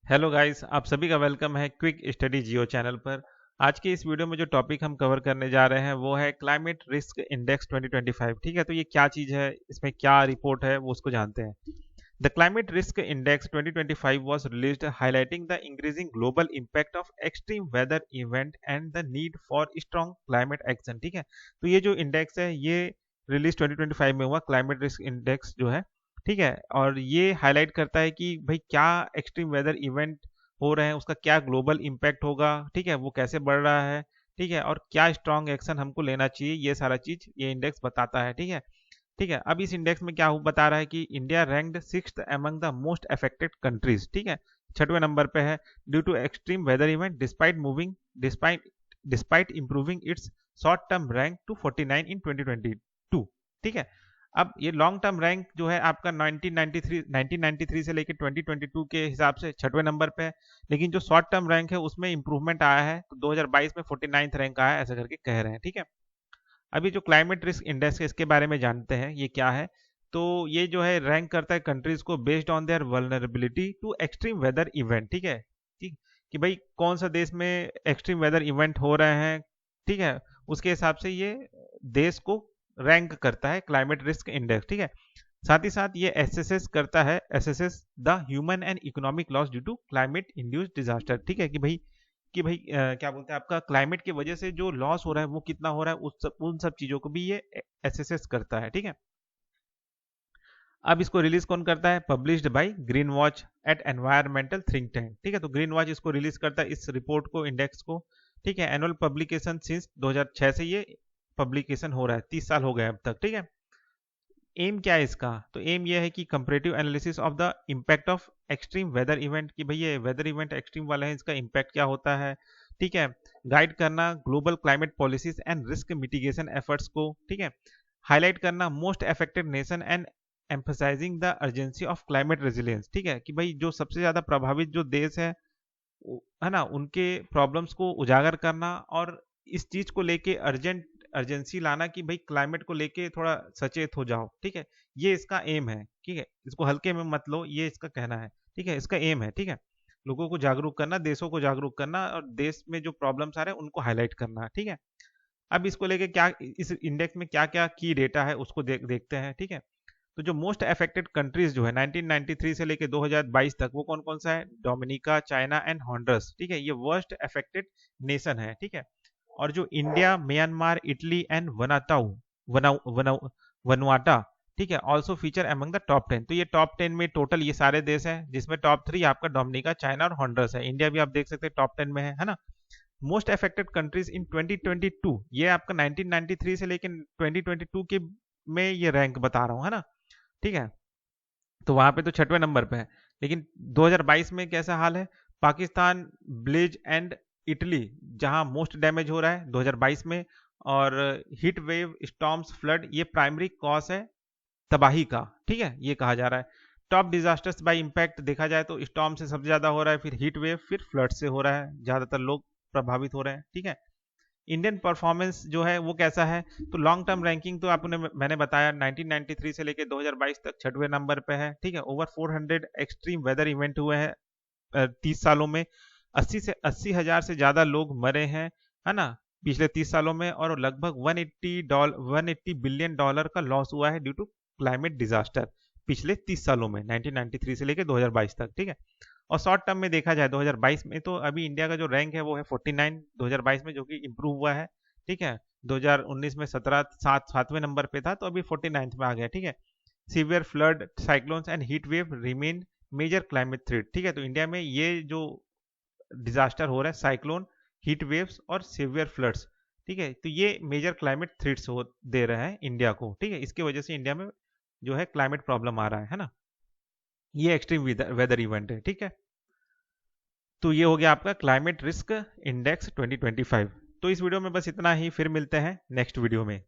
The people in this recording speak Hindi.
हेलो गाइस, आप सभी का वेलकम है क्विक स्टडी जियो चैनल पर। आज के इस वीडियो में जो टॉपिक हम कवर करने जा रहे हैं वो है क्लाइमेट रिस्क इंडेक्स 2025। ठीक है, तो ये क्या चीज़ है, इसमें क्या रिपोर्ट है, वो उसको जानते हैं। The climate risk index 2025 was released highlighting the increasing global impact of extreme weather event and the need for strong climate action। ठीक है, तो ये जो इंडेक्स है ये रिलीज 2025 में हुआ, क्लाइमेट रिस्क इंडेक्स जो है। ठीक है, और ये हाईलाइट करता है कि भाई क्या एक्सट्रीम वेदर इवेंट हो रहे हैं, उसका क्या ग्लोबल इम्पैक्ट होगा। ठीक है, वो कैसे बढ़ रहा है। ठीक है, और क्या स्ट्रॉन्ग एक्शन हमको लेना चाहिए, ये सारा चीज ये इंडेक्स बताता है। ठीक है। ठीक है, अब इस इंडेक्स में क्या बता रहा है कि India ranked 6th among the most affected countries. ठीक है, 6वें नंबर पे है due to extreme weather event despite improving its short term rank to 49 in 2022। ठीक है, अब ये लॉन्ग टर्म रैंक जो है आपका 1993 से लेकर 2022 के हिसाब से 6वें नंबर पे है, लेकिन जो शॉर्ट टर्म रैंक है उसमें इंप्रूवमेंट आया है, तो 2022 में 49th रैंक आया है, ऐसा करके कह रहे हैं। ठीक है, अभी जो क्लाइमेट रिस्क इंडेक्स है इसके बारे में जानते हैं ये क्या है। तो ये जो है रैंक करता है कंट्रीज को based on their vulnerability to extreme weather event. ठीक है, ठीक कि भाई कौन सा देश में एक्सट्रीम वेदर इवेंट हो रहे हैं। ठीक है, उसके हिसाब से ये देश को रैंक करता है क्लाइमेट रिस्क इंडेक्स। ठीक है, साथ ही साथ ये assesses the human and economic loss due to climate induced disaster. ठीक है, कि भाई क्या बोलते हैं, आपका क्लाइमेट की वजह से जो लॉस हो रहा है वो कितना हो रहा है, उन सब चीजों को भी ये एसेस करता है। ठीक है, अब इसको रिलीज कौन करता है, published by green watch at environmental think tank. ठीक है, तो ग्रीन वॉच इसको रिलीज करता है, इस रिपोर्ट को, इंडेक्स को। ठीक है, एनुअल पब्लिकेशन सिंस 2006 से ये पब्लिकेशन हो रहा है, 30 साल हो गए अब तक। ठीक है, एम क्या है इसका, तो एम ये है कि comparative analysis of the impact of extreme weather event, कि भाई ये वेदर इवेंट एक्सट्रीम वाले हैं, इसका इम्पैक्ट क्या होता है। ठीक है, गाइड करना global climate policies and risk mitigation efforts को। ठीक है, हाईलाइट करना most affected nation and emphasising the urgency of climate resilience. ठीक है, कि भाई जो सबसे ज्यादा प्रभावित जो देश है ना, उनके प्रॉब्लम्स को उजागर करना और इस चीज को लेके अर्जेंसी लाना कि भाई क्लाइमेट को लेके थोड़ा सचेत हो जाओ। ठीक है, ये इसका एम है। ठीक है, इसको हल्के में मत लो, ये इसका कहना है। ठीक है, इसका एम है। ठीक है, लोगों को जागरूक करना, देशों को जागरूक करना और देश में जो प्रॉब्लम्स आ रहे हैं उनको हाईलाइट करना। ठीक है, अब इसको लेके क्या, इस इंडेक्स में क्या क्या की डेटा है उसको देखते हैं। ठीक है, तो जो मोस्ट अफेक्टेड कंट्रीज जो है 1993 से लेके 2022 तक, वो कौन कौन सा है, डोमिनिका, चाइना एंड हॉन्डरस। ठीक है, ये वर्स्ट अफेक्टेड नेशन है। ठीक है, और जो इंडिया, म्यांमार, इटली एंड वनुआटा, ठीक है, also feature among the top 10। तो ये टॉप 10 में टोटल ये सारे देश हैं, जिसमें टॉप 3 आपका डोमिनिका, चाइना और हॉन्डरस है। इंडिया भी आप देख सकते हैं टॉप 10 में है ना। मोस्ट अफेक्टेड कंट्रीज इन 2022, ये आपका 1993 से लेकर 2022 के में ये रैंक बता रहा हूँ, है ना। ठीक है, तो वहां पे तो 6वें नंबर पे है, लेकिन 2022 में कैसा हाल है, पाकिस्तान, ब्लिज एंड इटली, जहां मोस्ट डैमेज हो रहा है 2022 में। और हीट वेव, स्टॉर्म्स, फ्लड, ये प्राइमरी कॉज है तबाही का। ठीक है, ये कहा जा रहा है। टॉप डिजास्टर्स बाय इंपैक्ट देखा जाए तो स्टॉर्म से सबसे ज्यादा हो रहा है, फिर हीट वेव, फिर फ्लड से हो रहा है, ज्यादातर लोग प्रभावित हो रहे हैं। ठीक है, इंडियन परफॉर्मेंस जो है वो कैसा है, तो लॉन्ग टर्म रैंकिंग तो आपने मैंने बताया 1993 से लेकर 2022 तक 6वें नंबर पे है। ठीक है, ओवर 400 एक्सट्रीम वेदर इवेंट हुए हैं 30 सालों में, 80 हजार से ज्यादा लोग मरे हैं, है ना, पिछले 30 सालों में। और लगभग 180 बिलियन डॉलर का लॉस हुआ है ड्यू टू क्लाइमेट डिजास्टर पिछले 30 सालों में, 1993 से लेकर 2022 तक। ठीक है, और शॉर्ट टर्म में देखा जाए 2022 में, तो अभी इंडिया का जो रैंक है वो है 49 2022 में, जो कि इंप्रूव हुआ है। ठीक है, 2019 में 7वें नंबर पे था, तो अभी 49th में आ गया। ठीक है, severe flood, cyclones and heat wave remain major climate threat. ठीक है, तो इंडिया में ये जो डिजास्टर हो रहा है, साइक्लोन, हीट वेव्स और सीवियर फ्लड्स, ठीक है, तो ये मेजर क्लाइमेट थ्रेट्स हो दे रहा है इंडिया को। ठीक है, इसकी वजह से इंडिया में जो है क्लाइमेट प्रॉब्लम आ रहा है ना, ये एक्सट्रीम वेदर इवेंट है। ठीक है, तो ये हो गया आपका क्लाइमेट रिस्क इंडेक्स 2025। तो इस वीडियो में बस इतना ही, फिर मिलते हैं नेक्स्ट वीडियो में।